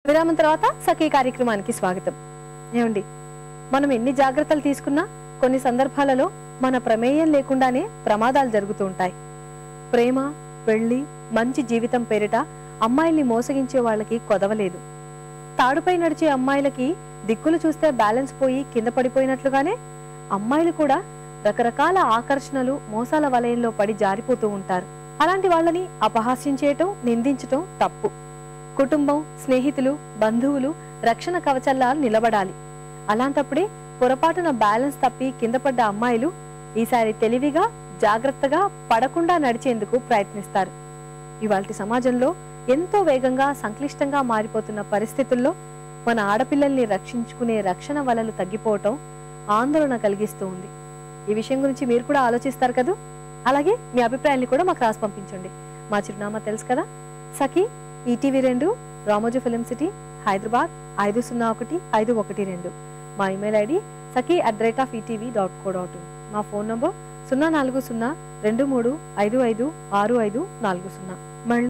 విరామం తర్వాత సఖీ కార్యక్రమానికి స్వాగతం. ఏమండి, మనం ఎన్ని జాగ్రత్తలు తీసుకున్నా కొన్ని సందర్భాలలో మన ప్రమేయం లేకుండానే ప్రమాదాలు జరుగుతూ ఉంటాయి. ప్రేమ, పెళ్లి, మంచి జీవితం పేరిట అమ్మాయిల్ని మోసగించే వాళ్ళకి కొదవలేదు. తాడుపై నడిచే అమ్మాయిలకి దిక్కులు చూస్తే బ్యాలెన్స్ పోయి కింద పడిపోయినట్లుగానే అమ్మాయిలు కూడా రకరకాల ఆకర్షణలు, మోసాల వలయంలో పడి జారిపోతూ ఉంటారు. అలాంటి వాళ్ళని అపహాస్యం చేయటం, నిందించటం తప్పు. కుటుంబం, స్నేహితులు, బంధువులు రక్షణ కవచల్లా నిలబడాలి. అలాంటప్పుడే పొరపాటున బ్యాలెన్స్ తప్పి కింద పడ్డ అమ్మాయిలు ఈసారి తెలివిగా, జాగ్రత్తగా పడకుండా నడిచేందుకు ప్రయత్నిస్తారు. ఇవాల్టి సమాజంలో ఎంతో వేగంగా, సంక్లిష్టంగా మారిపోతున్న పరిస్థితుల్లో మన ఆడపిల్లల్ని రక్షించుకునే రక్షణ వలలు తగ్గిపోవటం ఆందోళన కలిగిస్తూ ఉంది. ఈ విషయం గురించి మీరు కూడా ఆలోచిస్తారు కదా. అలాగే మీ అభిప్రాయాన్ని కూడా మాకు రాసి పంపించండి. మా చిరునామా తెలుసు కదా, Sakhi, ETV 2, Ramoji film city, Hyderabad 501512. మా ఇమెయిల్ ఐడి sakhi@etv.co.in. మా ఫోన్ నంబర్ 04023556540.